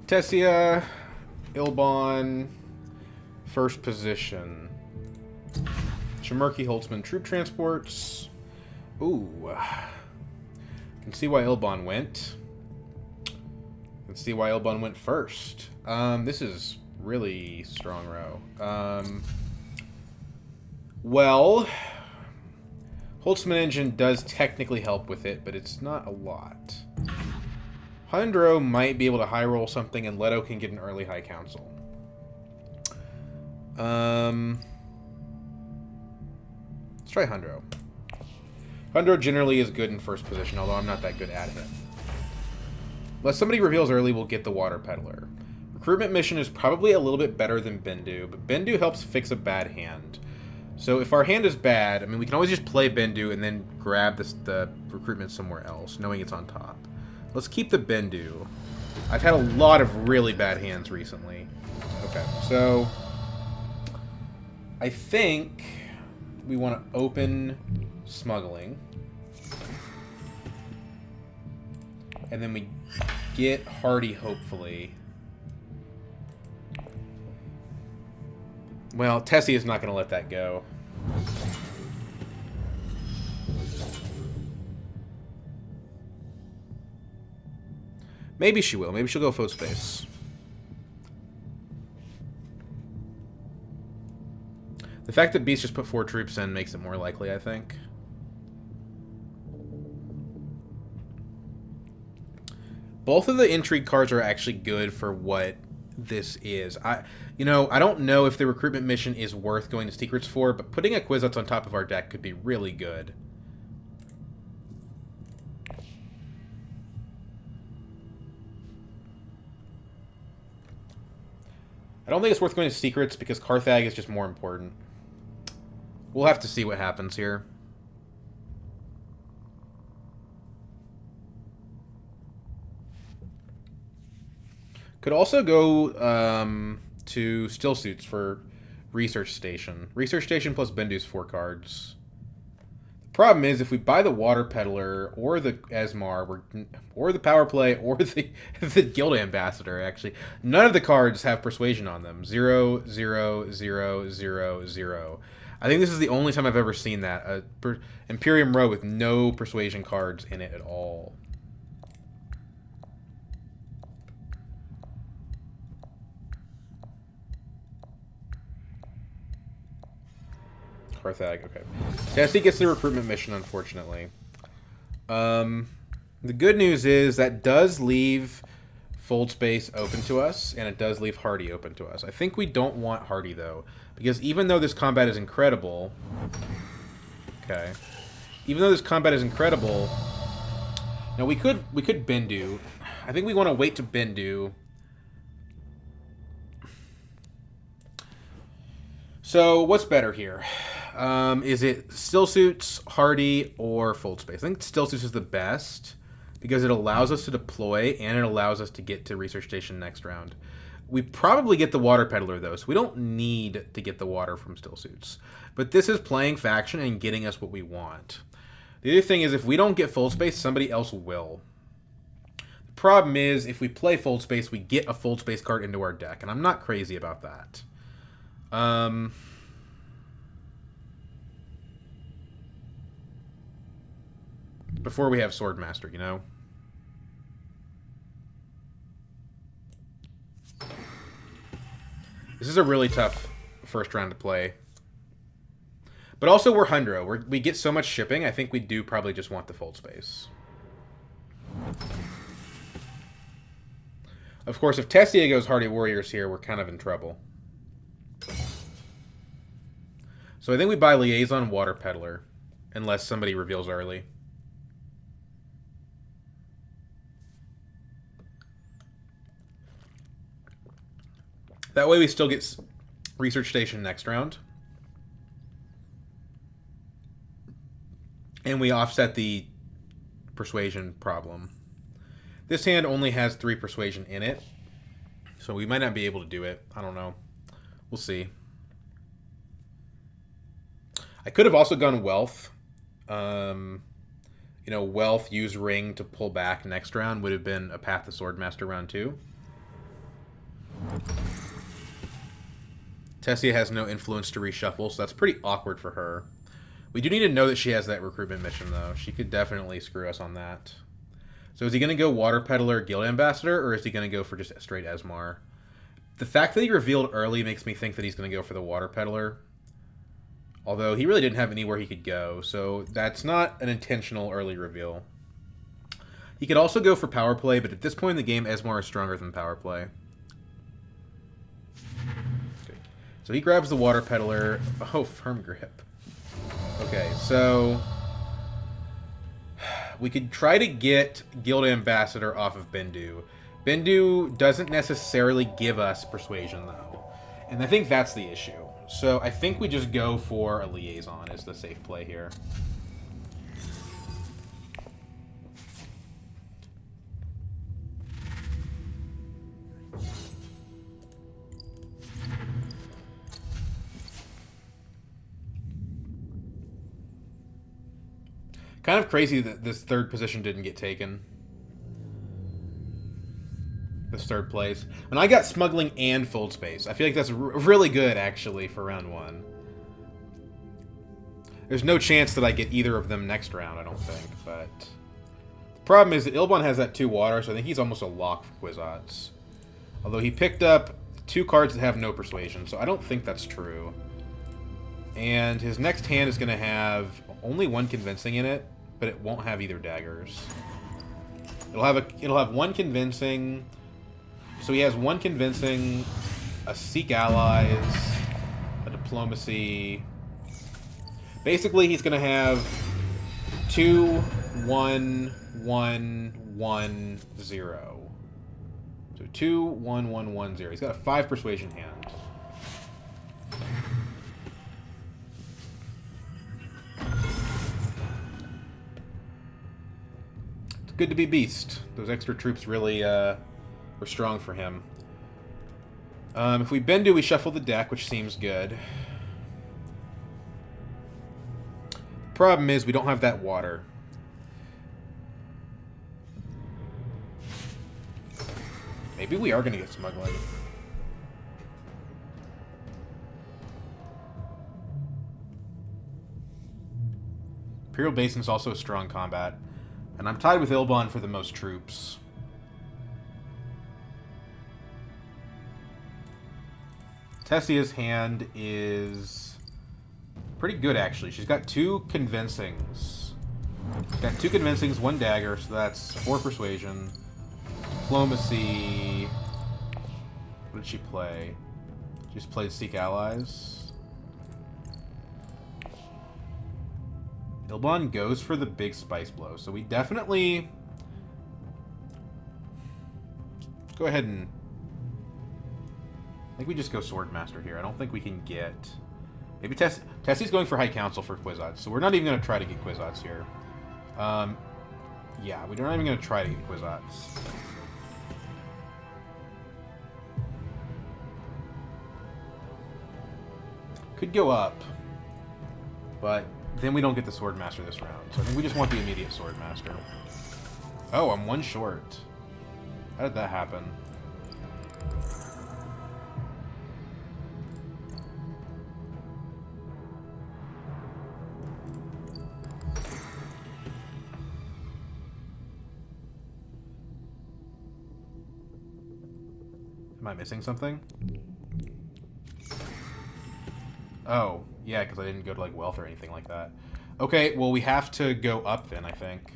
Tessia, Ilbon, first position. Chaumurky, Holzman, troop transports. Ooh. Can see why Ilbon went. Can see why Ilbon went first. This is really strong row. Well, Holzman Engine does technically help with it, but it's not a lot. Hundro might be able to high roll something, and Leto can get an early high council. Let's try Hundro. Hundro generally is good in first position, although I'm not that good at it. Unless somebody reveals early, we'll get the Water Peddler. Recruitment mission is probably a little bit better than Bendu, but Bendu helps fix a bad hand. So if our hand is bad, I mean, we can always just play Bendu and then grab the recruitment somewhere else, knowing it's on top. Let's keep the Bendu. I've had a lot of really bad hands recently. Okay, so I think we want to open smuggling. And then we get Hardy, hopefully. Well, Tessie is not going to let that go. Maybe she will. Maybe she'll go foot space. The fact that Beast just put 4 troops in makes it more likely, I think. Both of the intrigue cards are actually good for what this is. I don't know if the recruitment mission is worth going to secrets for, but putting a Quizats on top of our deck could be really good. I don't think it's worth going to secrets because Carthag is just more important. We'll have to see what happens here. Could also go to Still Suits for Research Station. Research Station plus Bendu's 4 cards. The problem is if we buy the Water Peddler or the Esmar or the Power Play or the Guild Ambassador, actually, none of the cards have Persuasion on them. 0, 0, 0, 0, 0. I think this is the only time I've ever seen that. Imperium row with no Persuasion cards in it at all. Carthag, okay. Tessie gets the recruitment mission, unfortunately. The good news is that does leave Fold Space open to us, and it does leave Hardy open to us. I think we don't want Hardy, though, because even though this combat is incredible... Okay. Even though this combat is incredible... Now, we could Bendu. I think we want to wait to Bendu. So, what's better here? Is it Still Suits, Hardy, or Fold Space? I think Still Suits is the best because it allows us to deploy and it allows us to get to Research Station next round. We probably get the Water Peddler, though, so we don't need to get the water from Still Suits. But this is playing faction and getting us what we want. The other thing is if we don't get Fold Space, somebody else will. The problem is if we play Fold Space, we get a Fold Space card into our deck, and I'm not crazy about that. Before we have Swordmaster, you know? This is a really tough first round to play. But also, we're Hundro. We get so much shipping, I think we do probably just want the Fold Space. Of course, if Tessia goes Hardy Warriors here, we're kind of in trouble. So I think we buy Liaison Water Peddler, unless somebody reveals early. That way we still get Research Station next round. And we offset the Persuasion problem. This hand only has 3 Persuasion in it, so we might not be able to do it. I don't know. We'll see. I could have also gone Wealth. Wealth, use Ring to pull back next round would have been a Path to Swordmaster round 2. Tessia has no influence to reshuffle, so that's pretty awkward for her. We do need to know that she has that recruitment mission, though. She could definitely screw us on that. So is he going to go Water Peddler Guild Ambassador, or is he going to go for just straight Esmar? The fact that he revealed early makes me think that he's going to go for the Water Peddler. Although he really didn't have anywhere he could go, so that's not an intentional early reveal. He could also go for Power Play, but at this point in the game, Esmar is stronger than Power Play. Okay. So he grabs the Water Peddler. Oh, Firm Grip. Okay, so we could try to get Guild Ambassador off of Bendu. Bendu doesn't necessarily give us Persuasion, though. And I think that's the issue. So I think we just go for a Liaison as the safe play here. Kind of crazy that this third position didn't get taken. This third place. When I got Smuggling and Fold Space, I feel like that's really good, actually, for round 1. There's no chance that I get either of them next round, I don't think, but... The problem is that Ilbon has that 2 water, so I think he's almost a lock for Kwisatz. Although he picked up 2 cards that have no Persuasion, so I don't think that's true. And his next hand is going to have only 1 Convincing in it, but it won't have either daggers. It'll have 1 Convincing... So he has 1 Convincing, a Seek Allies, a Diplomacy. Basically, he's going to have 2, 1, 1, 1, 0. So 2, 1, 1, 1, 0. He's got a 5 Persuasion hand. It's good to be Beast. Those extra troops really... We're strong for him. If we Bendu, we shuffle the deck, which seems good. Problem is, we don't have that water. Maybe we are going to get Smuggling. Imperial Basin is also a strong combat. And I'm tied with Ilbon for the most troops. Tessia's hand is pretty good, actually. She's got 2 Convincings. She's got 2 Convincings, 1 dagger, so that's 4 Persuasion. Diplomacy. What did she play? She just played Seek Allies. Ilbon goes for the big Spice Blow, so we definitely... Let's go ahead and... I think we just go Swordmaster here. I don't think we can get... Maybe Tessie's going for High Council for Kwisatz, so we're not even going to try to get Kwisatz here. Yeah, we're not even going to try to get Kwisatz. Could go up, but then we don't get the Swordmaster this round. So I think we just want the immediate Swordmaster. Oh, I'm 1 short. How did that happen? Am I missing something? Oh, yeah, because I didn't go to, like, Wealth or anything like that. Okay, well, we have to go up then, I think.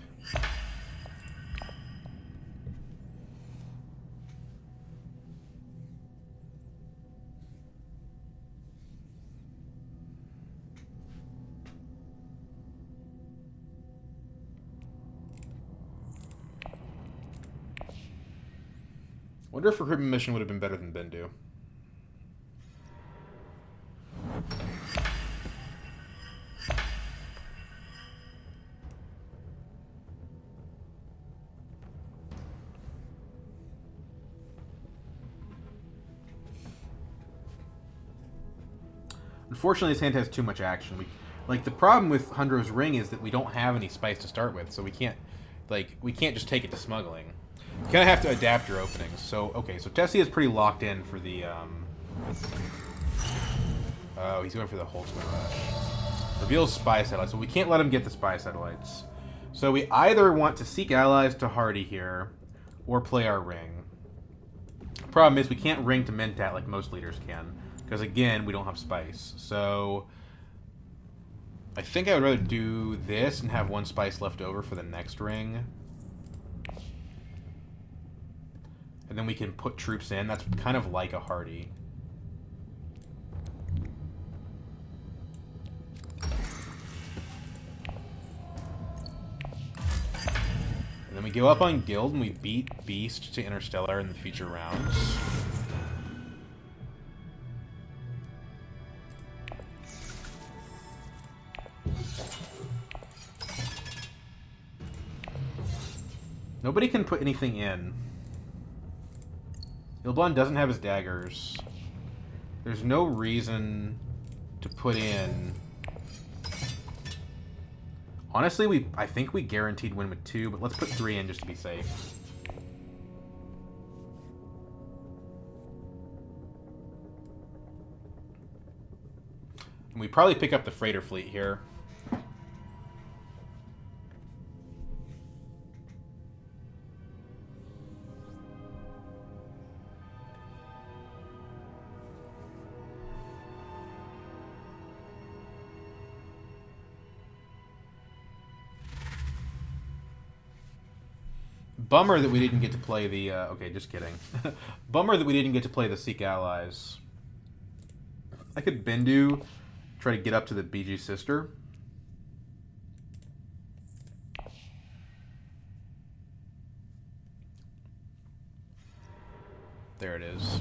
Wonder if Recruitment Mission would have been better than Bendu. Unfortunately, his hand has too much action. Like, the problem with Hundro's Ring is that we don't have any spice to start with, so we can't just take it to Smuggling. You kind of have to adapt your openings. So, okay, so Tessie is pretty locked in for the, Oh, he's going for the Holzman rush. Reveals spy satellites, so we can't let him get the spy satellites. So we either want to seek allies to Hardy here, or play our ring. Problem is, we can't ring to Mentat like most leaders can, because again, we don't have spice. So I think I would rather do this and have one spice left over for the next ring. And then we can put troops in. That's kind of like a Hardy. And then we go up on Guild and we beat Beast to Interstellar in the future rounds. Nobody can put anything in. Ilblon doesn't have his daggers. There's no reason to put in... Honestly, I think we guaranteed win with 2, but let's put 3 in just to be safe. And we probably pick up the freighter fleet here. Bummer that we didn't get to play the... okay, just kidding. Bummer that we didn't get to play the Seek Allies. I could Bendu, try to get up to the BG Sister. There it is.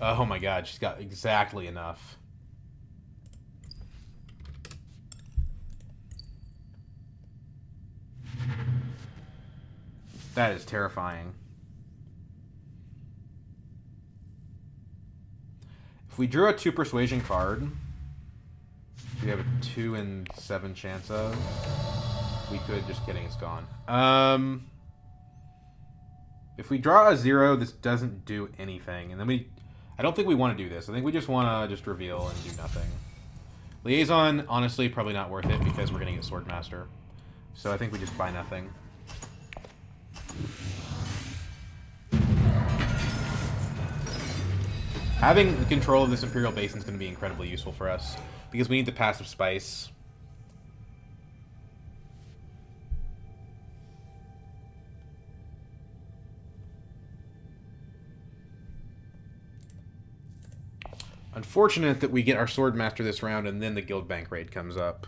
Oh my god, she's got exactly enough. That is terrifying. If we drew a 2 persuasion card, we have a 2 in 7 chance of. We could, just kidding, it's gone. If we draw a 0, this doesn't do anything. And then I don't think we want to do this. I think we just want to just reveal and do nothing. Liaison, honestly, probably not worth it because we're going to get Swordmaster. So I think we just buy nothing. Having control of this Imperial Basin is going to be incredibly useful for us, because we need the passive spice. Unfortunate that we get our Swordmaster this round, and then the Guild Bank raid comes up.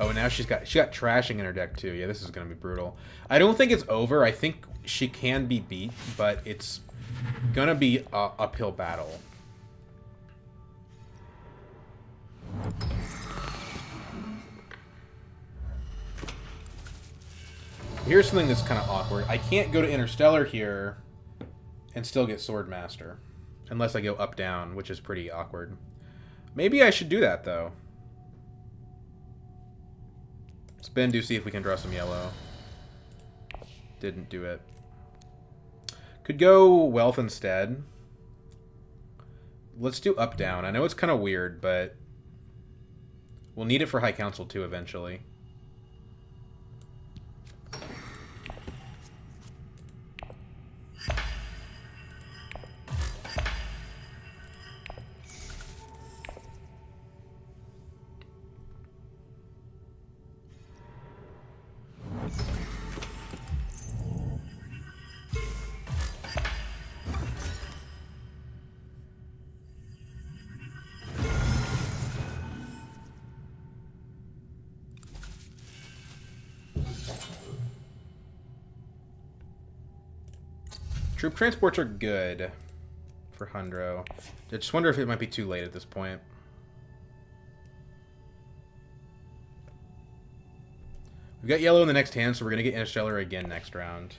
Oh, and now she got trashing in her deck too. Yeah, this is going to be brutal. I don't think it's over. I think she can be beat, but it's going to be a uphill battle. Here's something that's kind of awkward. I can't go to Interstellar here and still get Swordmaster. Unless I go up-down, which is pretty awkward. Maybe I should do that, though. Spin to see if we can draw some yellow. Didn't do it. Could go Wealth instead. Let's do up-down. I know it's kind of weird, but we'll need it for High Council too eventually. Troop transports are good for Hundro. I just wonder if it might be too late at this point. We've got yellow in the next hand, so we're going to get Interstellar again next round.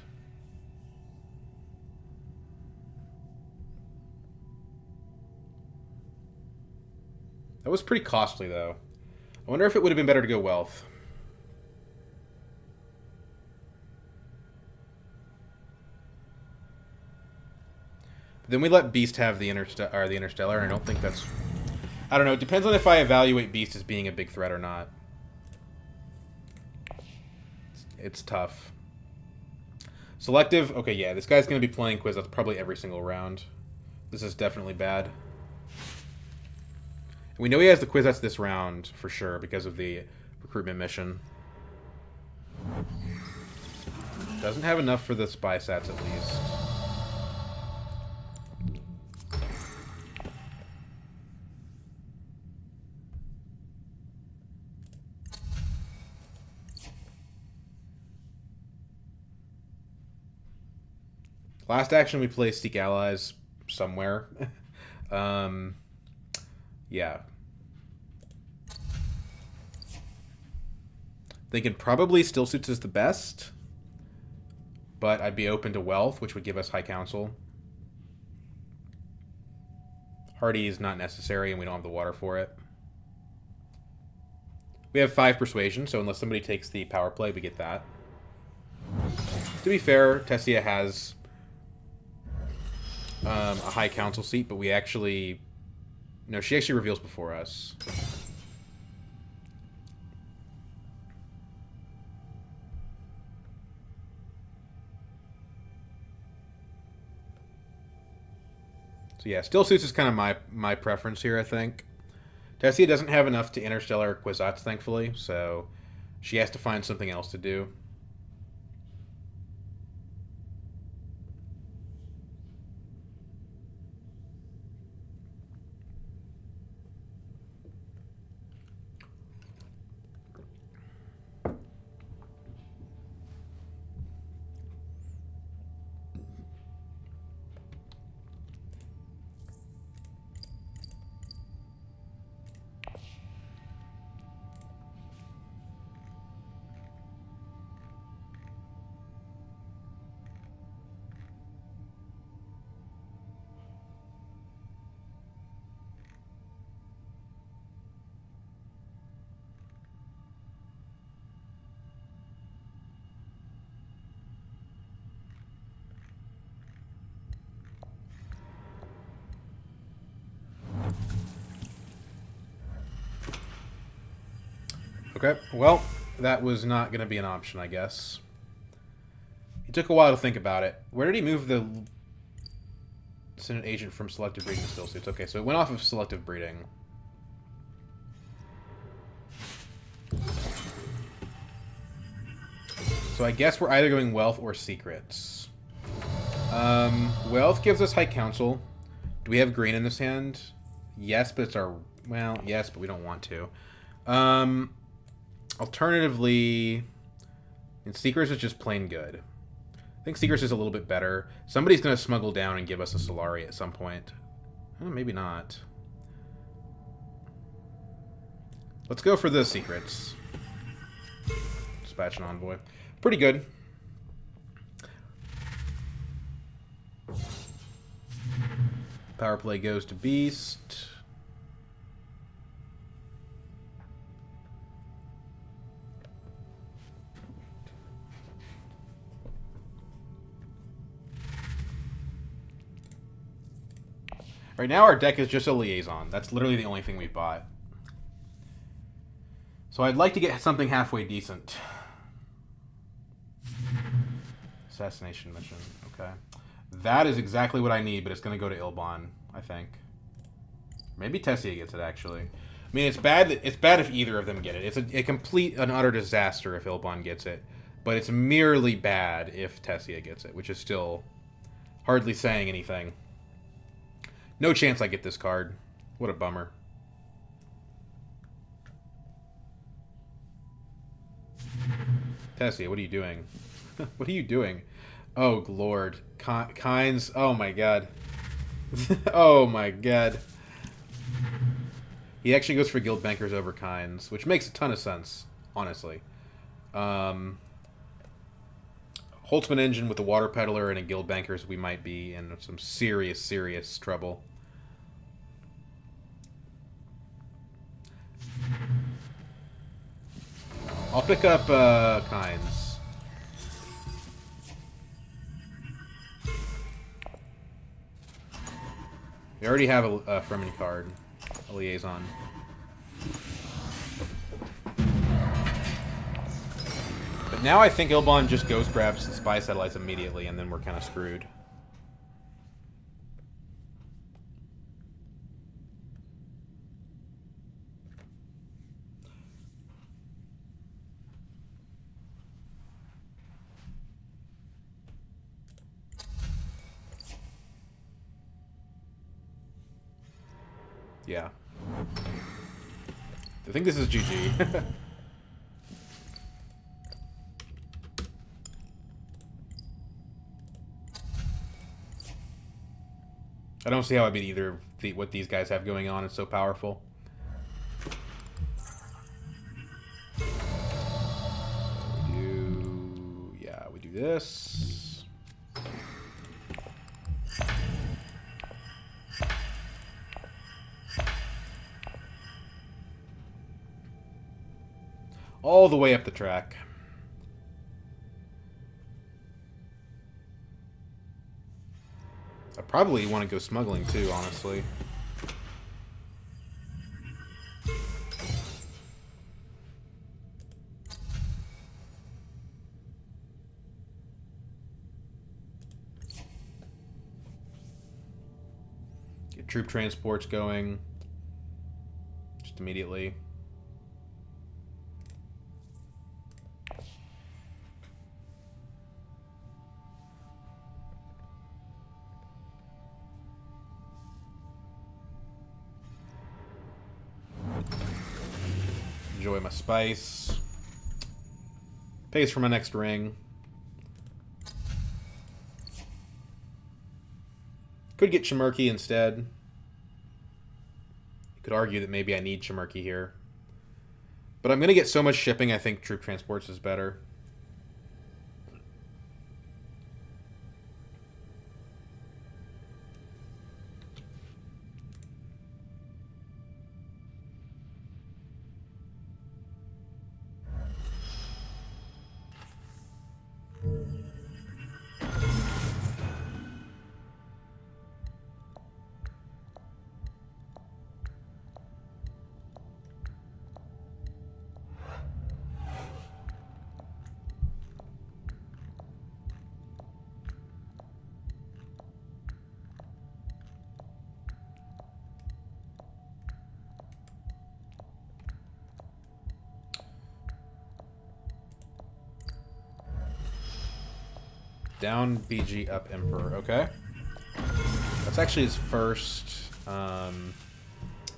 That was pretty costly, though. I wonder if it would have been better to go Wealth. But then we let Beast have the Interstellar, and I don't think that's... I don't know. It depends on if I evaluate Beast as being a big threat or not. It's tough. Selective. Okay, yeah, this guy's going to be playing Quiz. That's probably every single round. This is definitely bad. We know he has the Quiz that's this round for sure because of the recruitment mission. Doesn't have enough for the spy sats at least. Last action we play Seek Allies somewhere. Yeah. Thinking probably Still Suits is the best, but I'd be open to Wealth, which would give us High Council. Hardy is not necessary, and we don't have the water for it. We have 5 Persuasion, so unless somebody takes the power play, we get that. To be fair, Tessia has a High Council seat, but we actually... No, she actually reveals before us. So yeah, Still Suits is kind of my preference here, I think. Tessia doesn't have enough to Interstellar Kwisatz, thankfully, so she has to find something else to do. Okay, well, that was not going to be an option, I guess. He took a while to think about it. Where did he move the Senate agent from selective breeding to Still Suits? Okay, so it went off of selective breeding. So I guess we're either going Wealth or Secrets. Wealth gives us High Council. Do we have green in this hand? Yes, but it's our... Well, yes, but we don't want to. Alternatively, and Secrets is just plain good. I think Secrets is a little bit better. Somebody's going to smuggle down and give us a Solari at some point. Oh, maybe not. Let's go for the Secrets. Dispatch an Envoy. Pretty good. Power play goes to Beast. Right now our deck is just a Liaison. That's literally the only thing we've bought. So I'd like to get something halfway decent. Assassination mission. Okay. That is exactly what I need, but it's going to go to Ilban, I think. Maybe Tessia gets it, actually. I mean, it's bad if either of them get it. It's a complete and utter disaster if Ilban gets it. But it's merely bad if Tessia gets it, which is still hardly saying anything. No chance I get this card. What a bummer. Tessia, what are you doing? What are you doing? Oh, Lord. Kynes. Oh, my God. Oh, my God. He actually goes for Guild Bankers over Kynes, which makes a ton of sense, honestly. Um, Holzman Engine with a Water Peddler and a Guild Bankers, we might be in some serious, serious trouble. I'll pick up Kynes. We already have a Fremen card, a Liaison. But now I think Ilbon just ghost grabs the spy satellites immediately, and then we're kind of screwed. Yeah. I think this is GG. I don't see how I beat either of what these guys have going on. It's so powerful. We do this. All the way up the track. I probably want to go smuggling too, honestly. Get troop transports going. Just immediately. Enjoy my spice. Pays for my next ring. Could get Chaumurky instead. You could argue that maybe I need Chaumurky here. But I'm going to get so much shipping, I think troop transports is better. Down BG, up Emperor. Okay. That's actually his first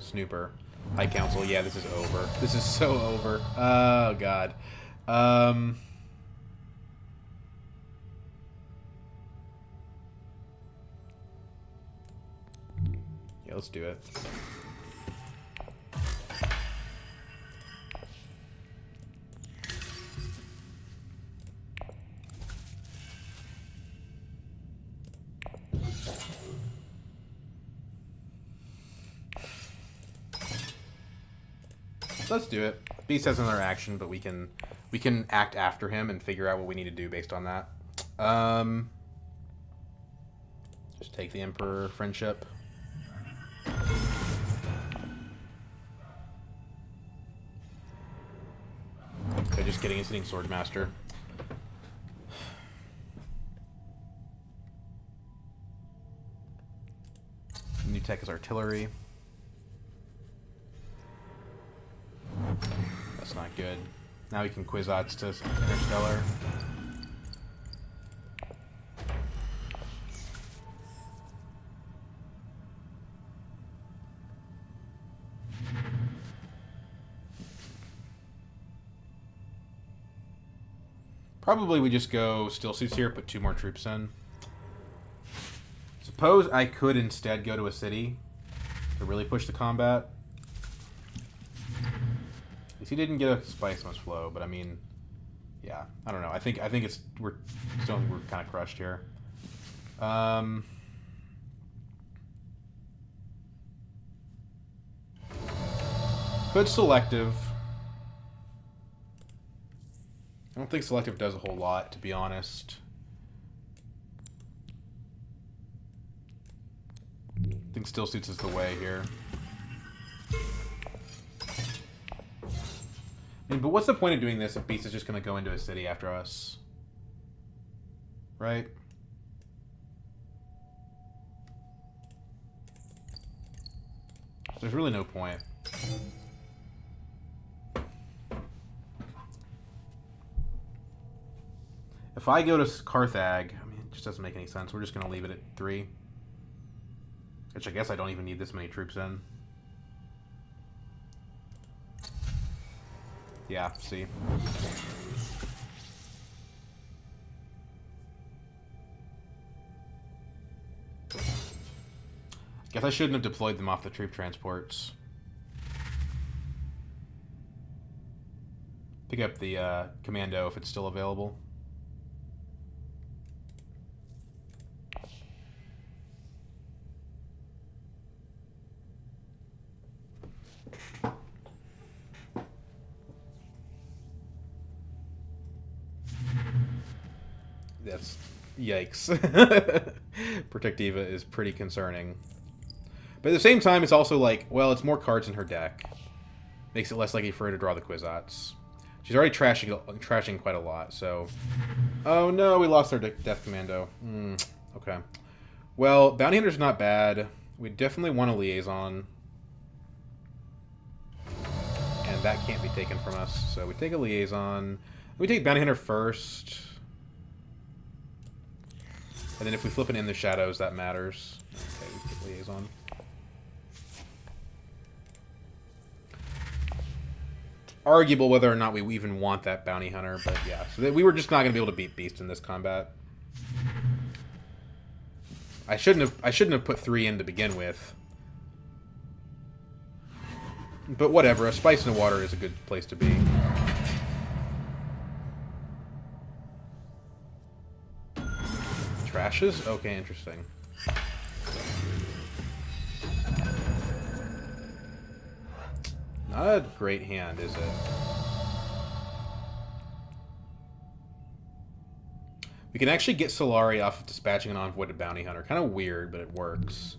snooper. High Council. Yeah, this is over. This is so over. Oh, God. Yeah, let's do it. Let's do it. Beast has another action, but we can act after him and figure out what we need to do based on that. Just take the Emperor friendship. Okay, just kidding. He's hitting Swordmaster. New tech is artillery. That's not good. Now we can Kwisatz to Interstellar. Probably we just go still suits here, put 2 more troops in. Suppose I could instead go to a city to really push the combat. At least he didn't get a spice much flow, but I mean, yeah, I don't know. I think it's we're kind of crushed here. Could selective. I don't think selective does a whole lot, to be honest. I think still suits is the way here. I mean, but what's the point of doing this if Beast is just going to go into a city after us? Right? There's really no point. If I go to Carthage, I mean, it just doesn't make any sense. We're just going to leave it at 3. Which I guess I don't even need this many troops in. Yeah, see. Guess I shouldn't have deployed them off the troop transports. Pick up the commando if it's still available. That's yikes. Protectiva is pretty concerning. But at the same time, it's also like, well, it's more cards in her deck. Makes it less likely for her to draw the Kwisatz. She's already trashing quite a lot, so... Oh no, we lost our Death Commando. Okay. Well, Bounty Hunter's not bad. We definitely want a Liaison. And that can't be taken from us, so we take a Liaison. We take Bounty Hunter first. And then if we flip it in the shadows, that matters. Okay, we take Liaison. Arguable whether or not we even want that Bounty Hunter, but yeah. So we were just not going to be able to beat Beast in this combat. I shouldn't have put 3 in to begin with. But whatever, a Spice in the Water is a good place to be. Trashes? Okay, interesting. Not a great hand, is it? We can actually get Solari off of dispatching an Envoy to Bounty Hunter. Kind of weird, but it works.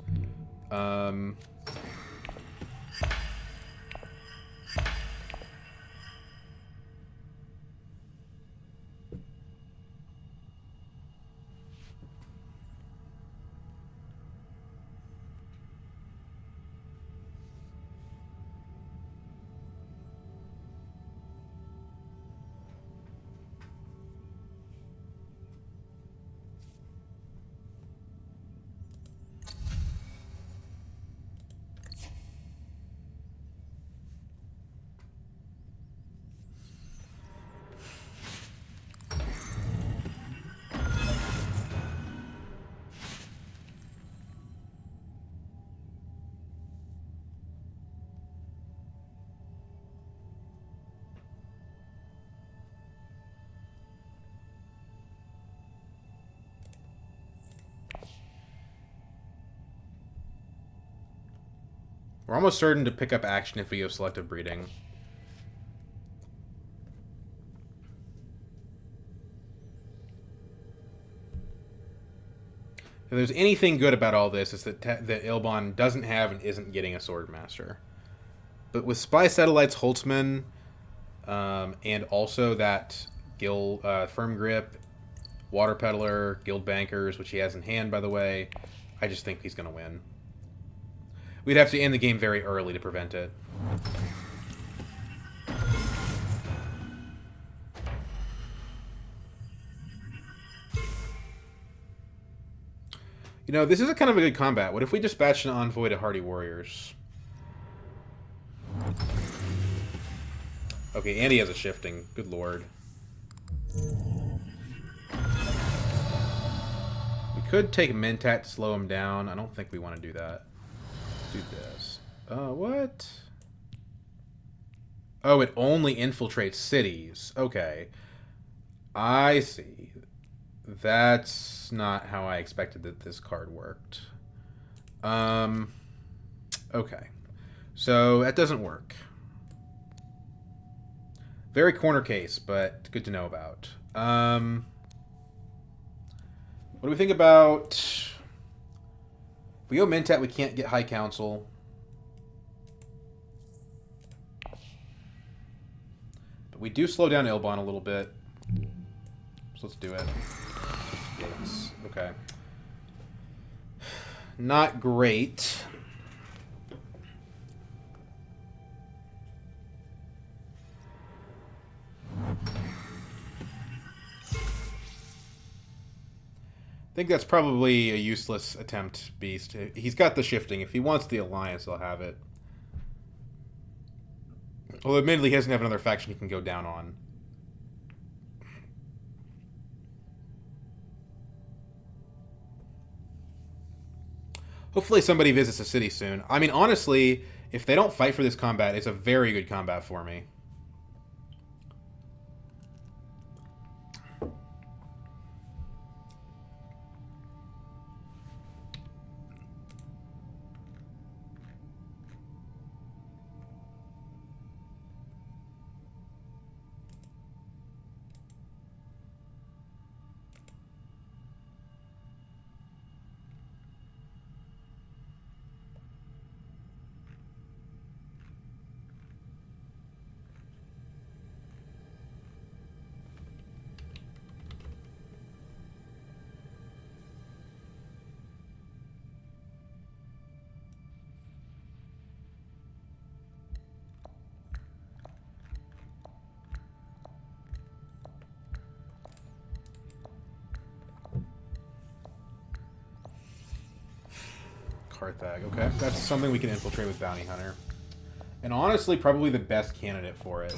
We're almost certain to pick up action if we go selective breeding. If there's anything good about all this, it's that Ilbon doesn't have and isn't getting a Swordmaster. But with Spy Satellites, Holzman, and also that Firm Grip, Water Peddler, Guild Bankers, which he has in hand, by the way, I just think he's going to win. We'd have to end the game very early to prevent it. You know, this is a kind of a good combat. What if we dispatch an Envoy to Hardy Warriors? Okay, and he has a shifting. Good lord. could take Mentat to slow him down. I don't think we want to do that. Let's do this. What? Oh, it only infiltrates cities. Okay. I see. That's not how I expected that this card worked. Okay. So that doesn't work. Very corner case, but good to know about. What do we think about... If we go Mentat, we can't get High Council. But we do slow down Ilbon a little bit. So let's do it. Yes. Okay. Not great. I think that's probably a useless attempt, Beast. He's got the shifting. If he wants the alliance, he'll have it. Although, admittedly, he doesn't have another faction he can go down on. Hopefully somebody visits the city soon. I mean, honestly, if they don't fight for this combat, it's a very good combat for me. Carthag, okay. That's something we can infiltrate with Bounty Hunter. And honestly, probably the best candidate for it.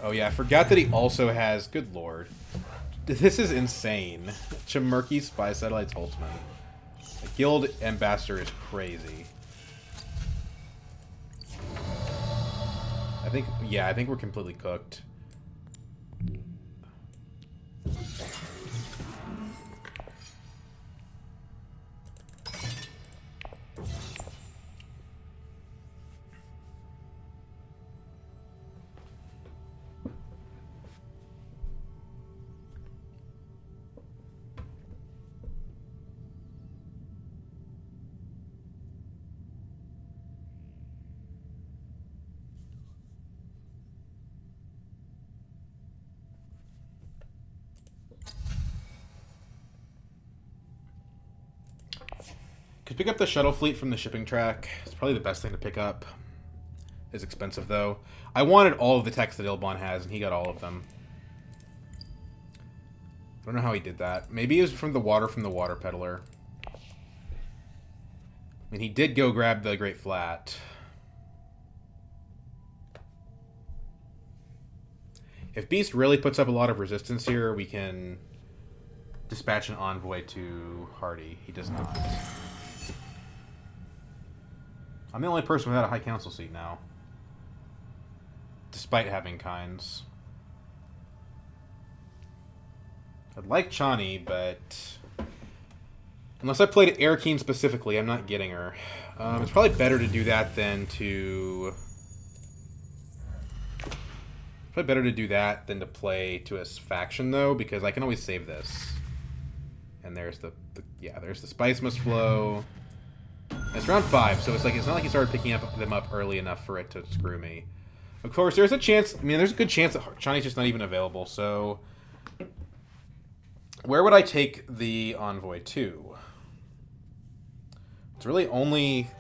Oh yeah, I forgot that he also has... Good lord. This is insane. Chaumurky, Spy Satellites, Holzman. The Guild Ambassador is crazy. I think we're completely cooked. Could pick up the Shuttle Fleet from the shipping track. It's probably the best thing to pick up. It's expensive, though. I wanted all of the techs that Ilbon has, and he got all of them. I don't know how he did that. Maybe it was from the water peddler. I mean, he did go grab the Great Flat. If Beast really puts up a lot of resistance here, we can dispatch an envoy to Hardy. He does not. I'm the only person without a High Council seat now. Despite having Kinds. I'd like Chani, but... Unless I played Airkeen specifically, I'm not getting her. It's probably better to do that than to... Probably better to do that than to play to a faction, though, because I can always save this. And there's there's the Spice Must Flow. It's round 5, so it's not like he started picking them up early enough for it to screw me. Of course, there's a chance... I mean, there's a good chance that Chani's just not even available, so... Where would I take the envoy to? It's really only...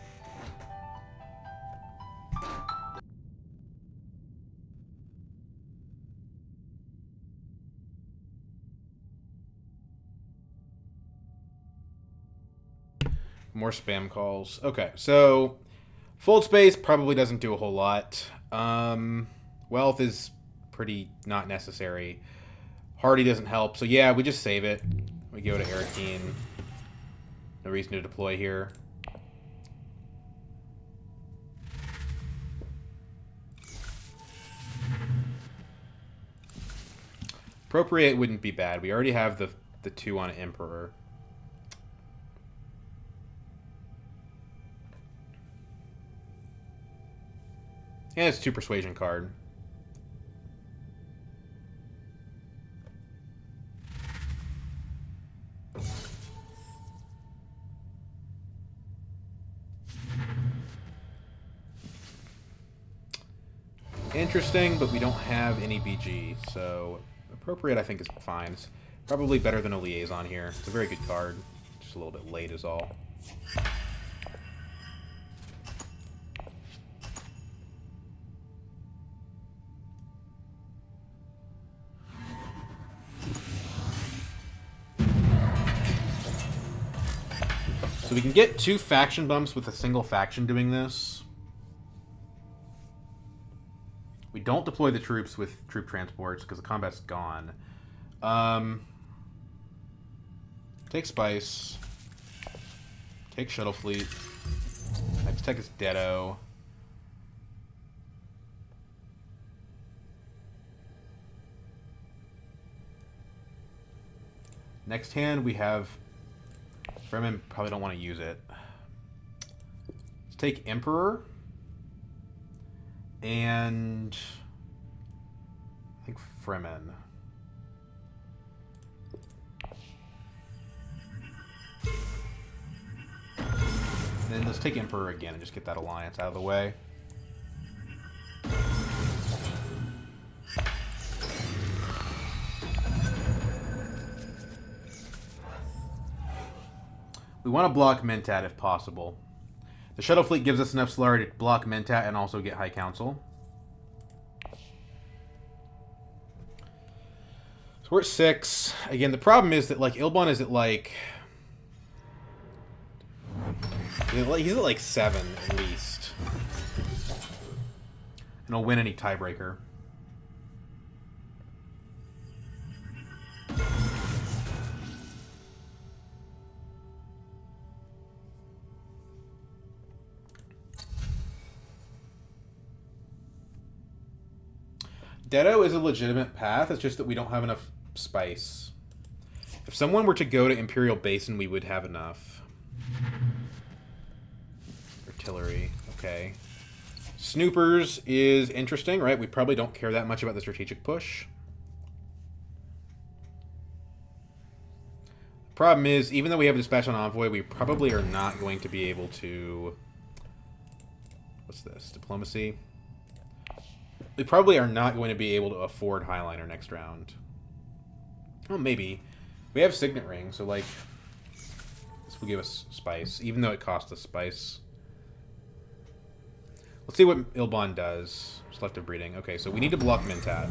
More spam calls. Okay, so... Fold space probably doesn't do a whole lot. Wealth is pretty not necessary. Hardy doesn't help, so yeah, we just save it. We go to Arakeen. No reason to deploy here. Appropriate wouldn't be bad. We already have the 2 on Emperor. Yeah, it's 2 persuasion card. Interesting, but we don't have any BG, so appropriate I think is fine. It's probably better than a liaison here. It's a very good card. Just a little bit late is all. So we can get 2 faction bumps with a single faction doing this. We don't deploy the troops with troop transports because the combat's gone. Take Spice. Take Shuttle Fleet. Next tech is Deado. Next hand we have... Fremen probably don't want to use it. Let's take Emperor. And I think Fremen. Then let's take Emperor again and just get that alliance out of the way. We want to block Mentat if possible. The Shuttle Fleet gives us enough Solari to block Mentat and also get High Council. So we're at 6. Again, the problem is that, like, Ilbon is at, like... He's at, like, 7, at least. And he'll win any tiebreaker. Deado is a legitimate path, it's just that we don't have enough spice. If someone were to go to Imperial Basin, we would have enough. Artillery, okay. Snoopers is interesting, right? We probably don't care that much about the strategic push. Problem is, even though we have Dispatch on Envoy, we probably are not going to be able to... What's this? Diplomacy? We probably are not going to be able to afford Highliner next round. Well, maybe. We have Signet Ring, so, like, this will give us spice, even though it costs us spice. Let's see what Ilbon does. Selective breeding. Okay, so we need to block Mentat.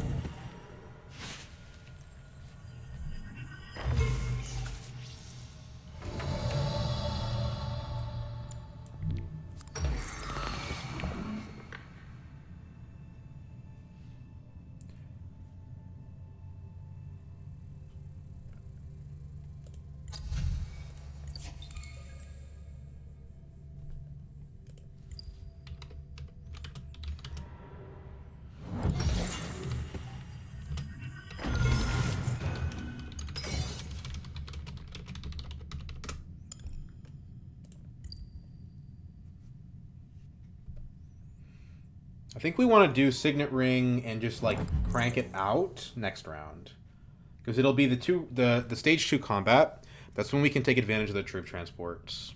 I think we want to do Signet Ring and just, like, crank it out next round. Because it'll be the stage 2 combat. That's when we can take advantage of the troop transports.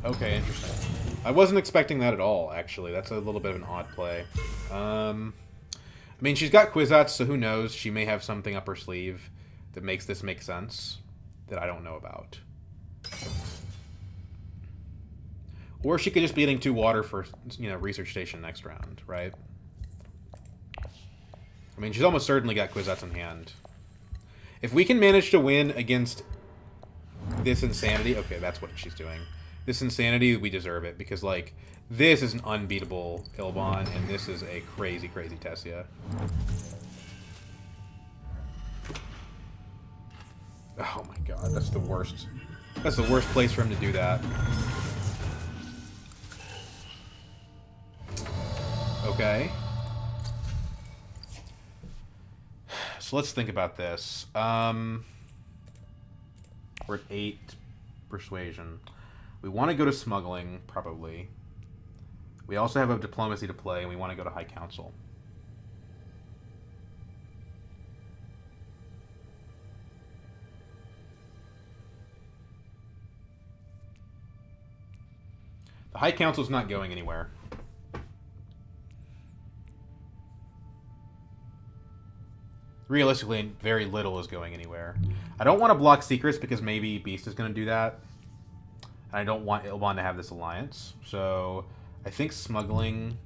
Okay, interesting. I wasn't expecting that at all, actually. That's a little bit of an odd play. I mean, she's got Kwisatz, so who knows? She may have something up her sleeve that makes this make sense that I don't know about. Or she could just be getting 2 water for, research station next round, right? I mean, she's almost certainly got Kwisatz in hand. If we can manage to win against this Insanity... Okay, that's what she's doing. This Insanity, we deserve it, because, like, this is an unbeatable Ilbon, and this is a crazy, crazy Tessia. Oh my god, that's the worst. That's the worst place for him to do that. Okay. So let's think about this. We're at 8 persuasion. We want to go to smuggling, probably. We also have a diplomacy to play, and we want to go to High Council. The High Council's not going anywhere. Realistically, very little is going anywhere. I don't want to block Secrets because maybe Beast is going to do that. And I don't want Ilbon to have this alliance. So I think smuggling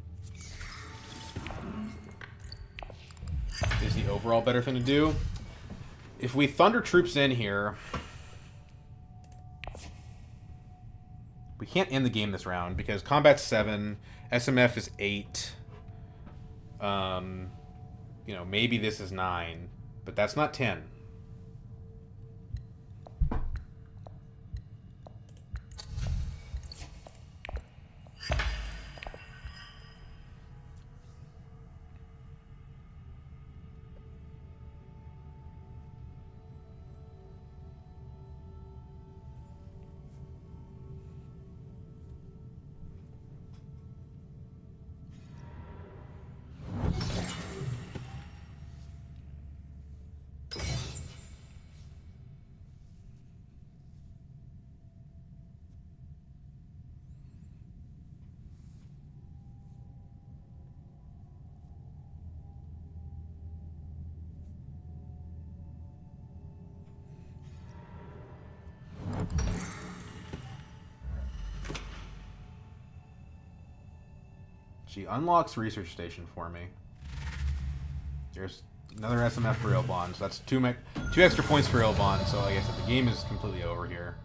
is the overall better thing to do. If we thunder troops in here, we can't end the game this round because combat's 7, SMF is 8. Maybe this is 9, but that's not 10. She unlocks research station for me. There's another SMF for Ilbon, so that's 2 extra points for Ilbon. So I guess the game is completely over here.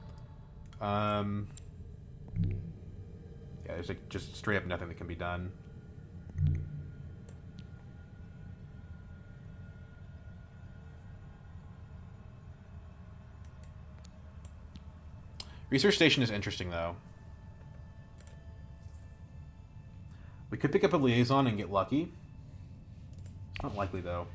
Yeah, there's like just straight up nothing that can be done. Research station is interesting though. We could pick up a liaison and get lucky. It's not likely, though.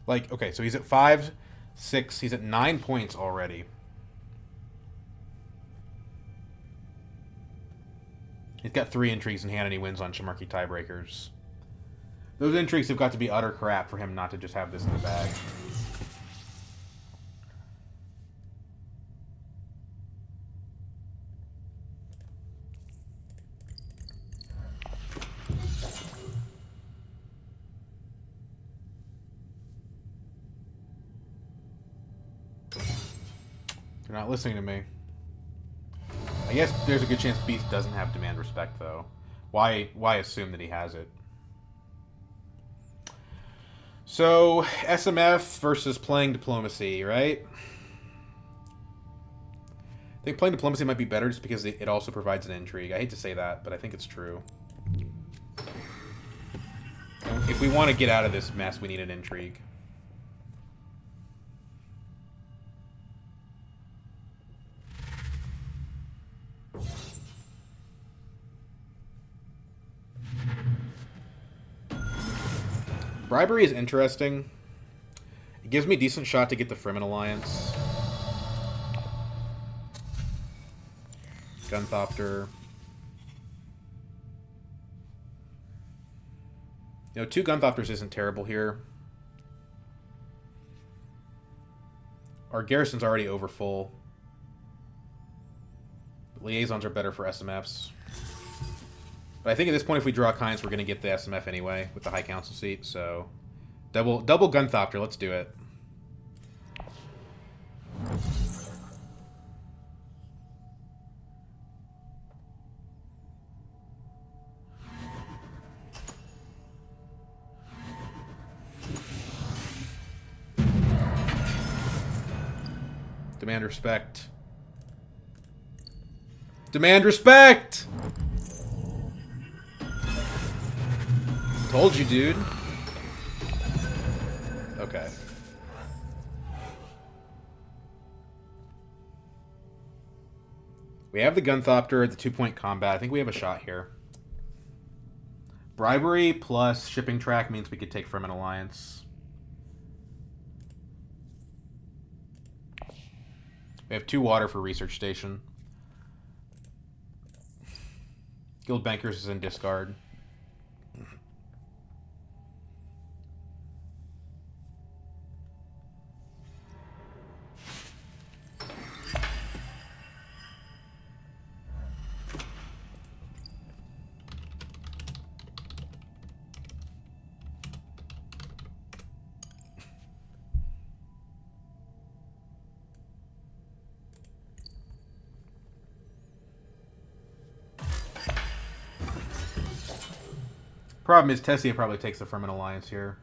Like, okay, so he's at 5, 6, he's at 9 points already. He's got 3 intrigues in hand and he wins on Chaumurky tiebreakers. Those intrigues have got to be utter crap for him not to just have this in the bag. You're not listening to me. I guess there's a good chance Beast doesn't have demand respect, though. Why assume that he has it? So, SMF versus playing diplomacy, right? I think playing diplomacy might be better just because it also provides an intrigue. I hate to say that, but I think it's true. If we want to get out of this mess, we need an intrigue. Bribery is interesting. It gives me a decent shot to get the Fremen Alliance. Gunthopter. You know, 2 Gunthopters isn't terrible here. Our garrison's already over full. Liaisons are better for SMFs. But I think at this point, if we draw Kinds, we're going to get the SMF anyway with the High Council seat. So, double Gunthopter. Let's do it. Demand respect. Demand respect! Told you, dude. Okay. We have the Gunthopter at the 2-point combat. I think we have a shot here. Bribery plus shipping track means we could take Fremen Alliance. We have 2 water for research station. Guild Bankers is in discard. Problem is, Tessia probably takes the Fremen Alliance here.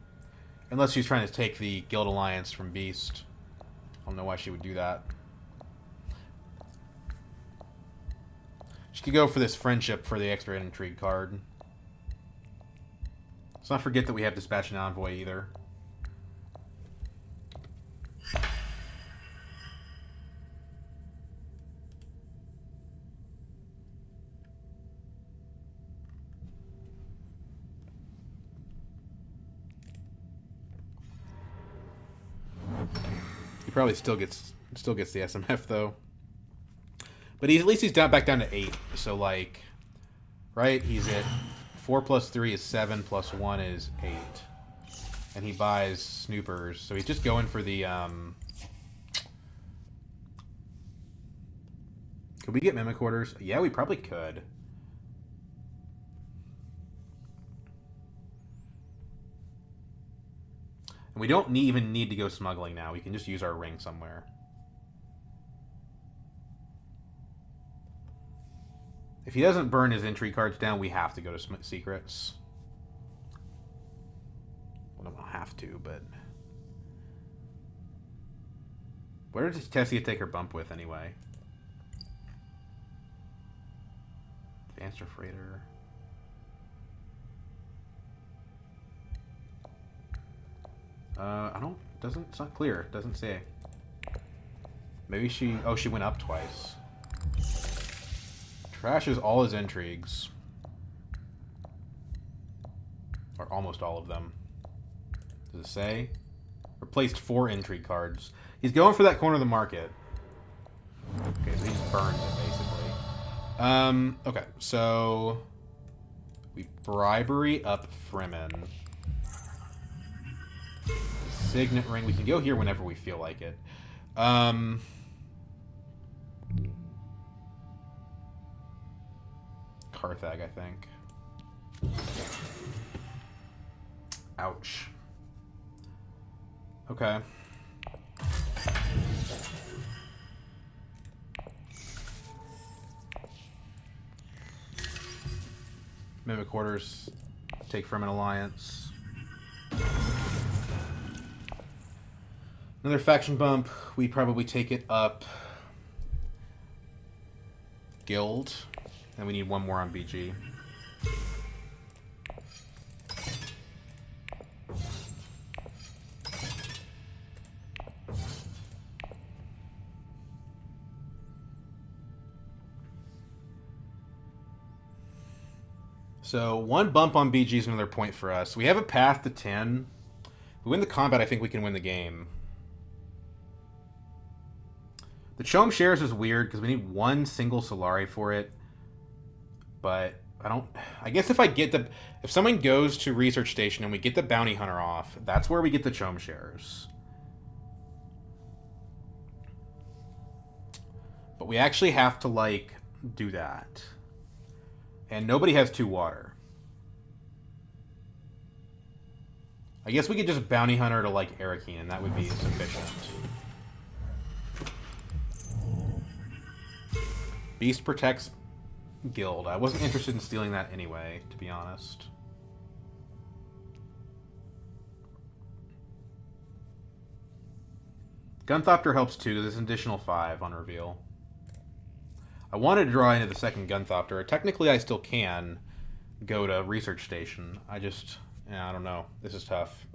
Unless she's trying to take the Guild Alliance from Beast. I don't know why she would do that. She could go for this Friendship for the extra intrigue card. Let's not forget that we have Dispatch an Envoy either. He probably still gets the SMF though. But at least he's back down to 8. So like, right? He's at 4 plus 3 is 7 plus 1 is 8, and he buys Snoopers. So he's just going for the. Could we get Mimic Orders? Yeah, we probably could. And we don't even need to go smuggling now. We can just use our ring somewhere. If he doesn't burn his intrigue cards down, we have to go to secrets. Well, I don't have to, but... Where does Tessia take her bump with, anyway? Advanced Freighter... it's not clear. It doesn't say. Maybe she went up twice. Trashes all his intrigues. Or almost all of them. Does it say? Replaced 4 intrigue cards. He's going for that corner of the market. Okay, so he just burns it, basically. Okay, so... We bribery up Fremen. Signet ring. We can go here whenever we feel like it. Carthag, I think. Ouch. Okay. Mimic Quarters take from an alliance. Another faction bump. We probably take it up Guild. And we need one more on BG. So one bump on BG is another point for us. We have a path to 10. If we win the combat, I think we can win the game. The Chaum shares is weird because we need one single Solari for it. But I guess if someone goes to Research Station and we get the Bounty Hunter off, that's where we get the Chaum shares. But we actually have to, like, do that. And nobody has 2 water. I guess we could just Bounty Hunter to, like, Arakin, and that would be sufficient. Beast protects Guild. I wasn't interested in stealing that anyway, to be honest. Gunthopter helps too, because it's an additional 5 on reveal. I wanted to draw into the second Gunthopter. Technically, I still can go to Research Station. I don't know. This is tough.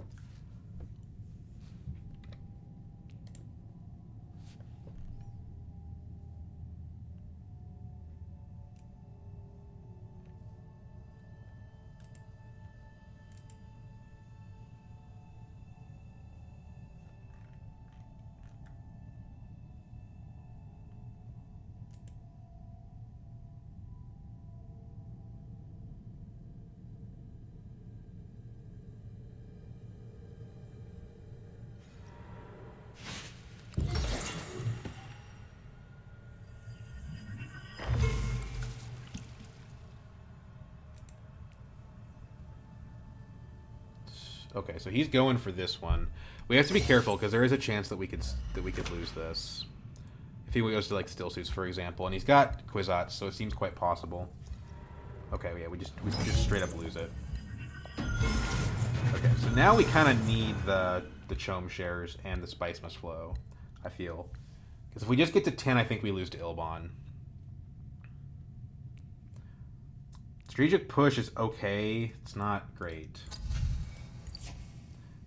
Okay, so he's going for this one. We have to be careful because there is a chance that we could lose this. If he goes to like Still Suits, for example, and he's got Kwisatz, so it seems quite possible. Okay, yeah, we just straight up lose it. Okay, so now we kind of need the Chaum shares and the Spice Must Flow, I feel. Because if we just get to 10, I think we lose to Ilbon. Strategic Push is okay. It's not great.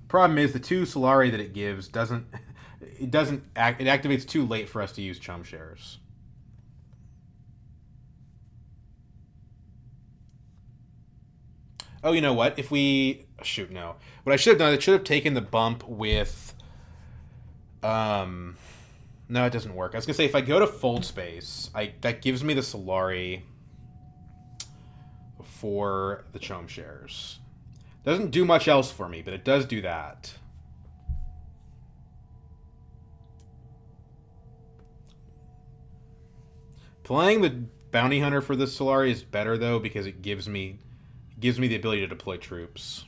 Problem is the 2 Solari that it gives it activates too late for us to use Chaum shares. Oh, you know what? If we shoot, no. What I should have done, I should have taken the bump with no, it doesn't work. I was gonna say if I go to Fold Space, that gives me the Solari for the Chaum shares. Doesn't do much else for me, but it does do that. Playing the Bounty Hunter for the Solari is better, though, because it gives me the ability to deploy troops.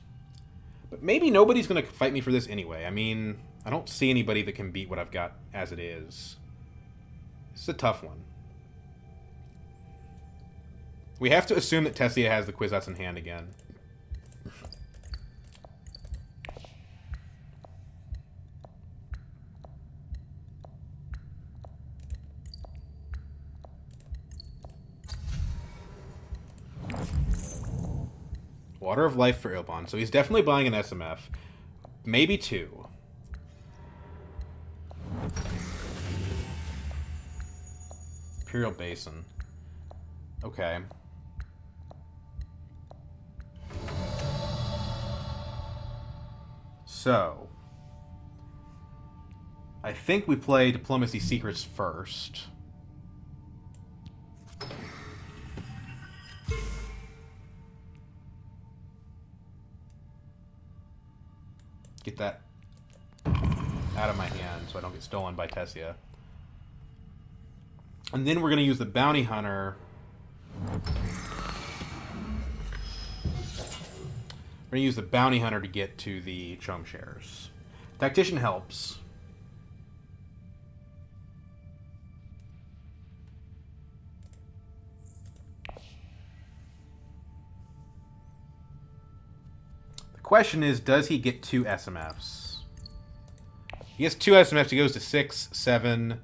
But maybe nobody's going to fight me for this anyway. I mean, I don't see anybody that can beat what I've got as it is. This is a tough one. We have to assume that Tessia has the Kwisatz in hand again. Water of Life for Ilbon. So he's definitely buying an SMF. Maybe 2. Imperial Basin. Okay. So I think we play Diplomacy Secrets first. Get that out of my hand so I don't get stolen by Tessia. And then we're going to use the Bounty Hunter. We're going to use the Bounty Hunter to get to the Chaum shares. Tactician helps. question is, does he get 2 SMFs? He gets 2 SMFs, he goes to 6, 7,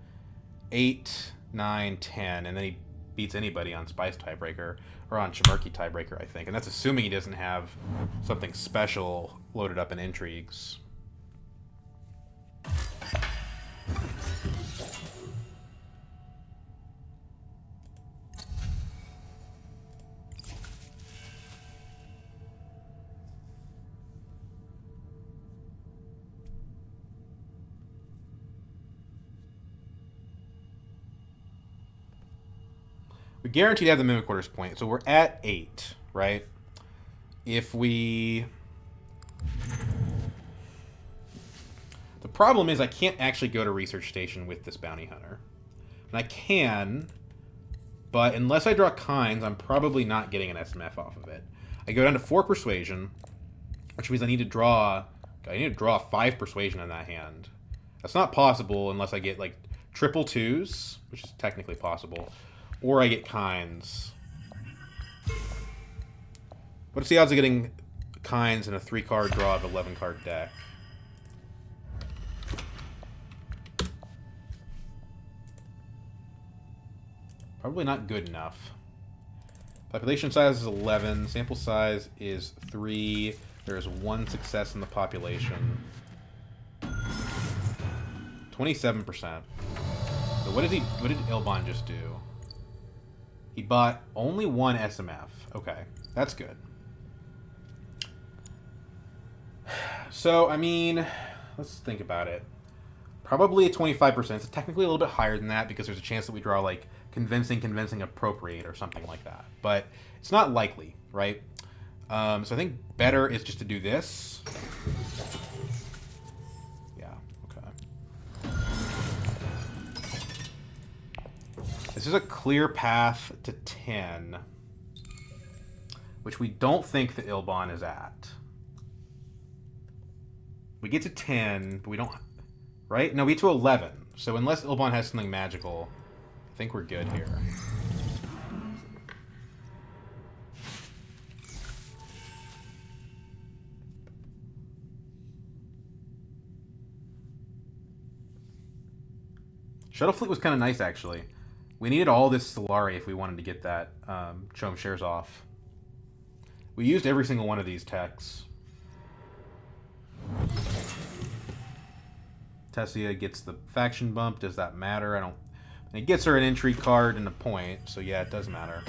8, 9, 10, and then he beats anybody on Spice Tiebreaker, or on Chaumurky Tiebreaker, I think. And that's assuming he doesn't have something special loaded up in Intrigues. We guaranteed to have the Mimic Quarters point, so we're at 8, right? If we... The problem is I can't actually go to Research Station with this Bounty Hunter. And I can, but unless I draw Kinds, I'm probably not getting an SMF off of it. I go down to 4 Persuasion, which means I need to draw 5 Persuasion in that hand. That's not possible unless I get, like, triple 2s, which is technically possible. Or I get Kinds. What's the odds of getting Kinds in a 3-card draw of 11-card deck? Probably not good enough. Population size is 11. Sample size is 3. There's 1 success in the population. 27%. So what did Ilbon just do? He bought only 1 SMF. Okay, that's good. So, I mean, let's think about it. Probably a 25%. It's technically a little bit higher than that because there's a chance that we draw, like, convincing, appropriate or something like that. But it's not likely, right? So I think better is just to do this. Yeah, okay. This is a clear path to 10, which we don't think the Ilbon is at. We get to 10, but we don't... Right? No, we get to 11. So unless Ilbon has something magical, I think we're good here. Shuttle Fleet was kind of nice, actually. We needed all this Solari if we wanted to get that Chom shares off. We used every single one of these techs. Tessia gets the faction bump. Does that matter? I don't... It gets her an intrigue card and a point, so yeah, it does matter.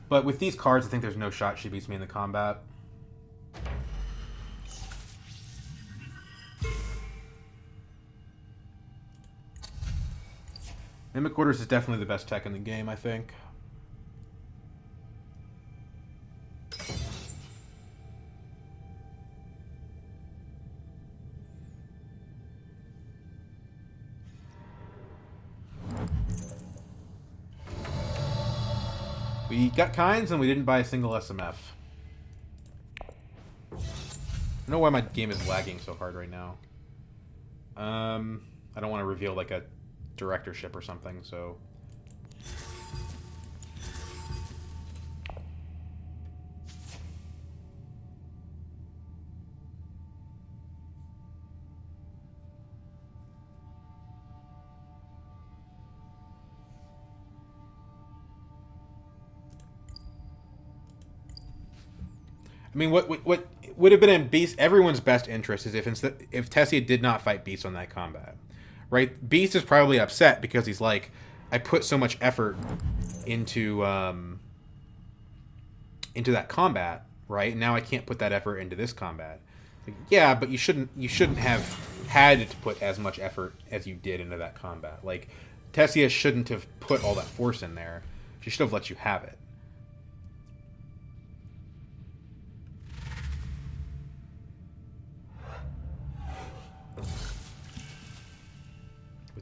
But with these cards, I think there's no shot she beats me in the combat. Mimic Quarters is definitely the best tech in the game, I think. We got Kinds and we didn't buy a single SMF. I don't know why my game is lagging so hard right now. I don't want to reveal like a directorship or something, so... I mean, what would have been in Beast, everyone's best interest is if Tessia did not fight Beast on that combat, right? Beast is probably upset because he's like, I put so much effort into that combat, right? And now I can't put that effort into this combat. Like, yeah, but you shouldn't have had to put as much effort as you did into that combat. Like, Tessia shouldn't have put all that force in there. She should have let you have it.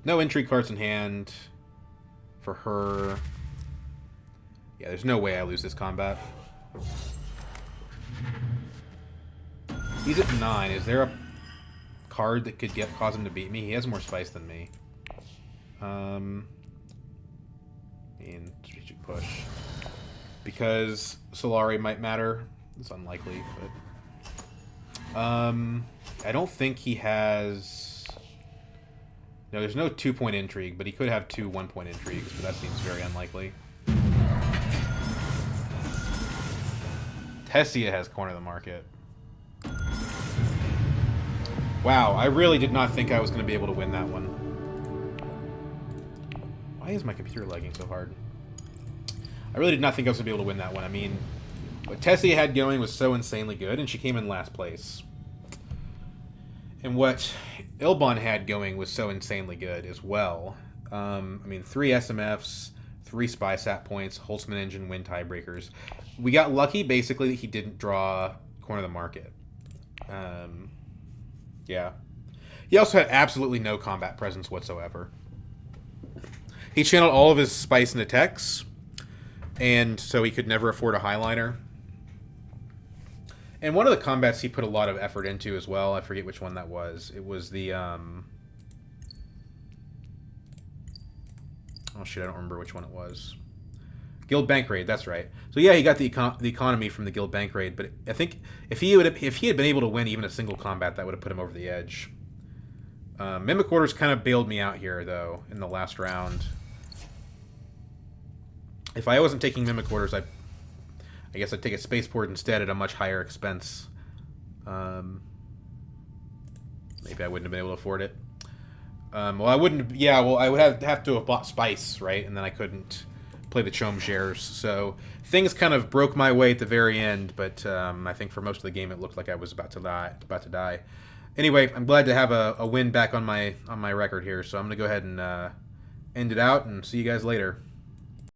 No intrigue cards in hand for her. Yeah, there's no way I lose this combat. He's at 9. Is there a card that could cause him to beat me? He has more spice than me. And strategic push. Because Solari might matter. It's unlikely, but I don't think he has. No, there's no 2-point intrigue, but he could have 2 1-point intrigues, but that seems very unlikely. Tessia has corner the market. Wow, I really did not think I was going to be able to win that one. Why is my computer lagging so hard? I really did not think I was going to be able to win that one. I mean, what Tessia had going was so insanely good, and she came in last place. And what Ilbon had going was so insanely good as well. I mean, 3 SMFs, 3 spy sat points, Holzman Engine win tiebreakers. We got lucky, basically, that he didn't draw corner of the market. Yeah. He also had absolutely no combat presence whatsoever. He channeled all of his spice into techs, and so he could never afford a highliner. And one of the combats he put a lot of effort into as well, I forget which one that was. It was the, oh shit, I don't remember which one it was. Guild Bank Raid, that's right. So yeah, he got the economy from the Guild Bank Raid, but I think if he had been able to win even a single combat, that would have put him over the edge. Mimic Orders kind of bailed me out here, though, in the last round. If I wasn't taking Mimic Orders, I guess I'd take a Spaceport instead at a much higher expense. Maybe I wouldn't have been able to afford it. Well, I wouldn't. Yeah, well, I would have to have bought Spice, right? And then I couldn't play the Chaume shares. So things kind of broke my way at the very end, but I think for most of the game it looked like I was about to die. Anyway, I'm glad to have a win back on my record here, so I'm gonna go ahead and end it out and see you guys later.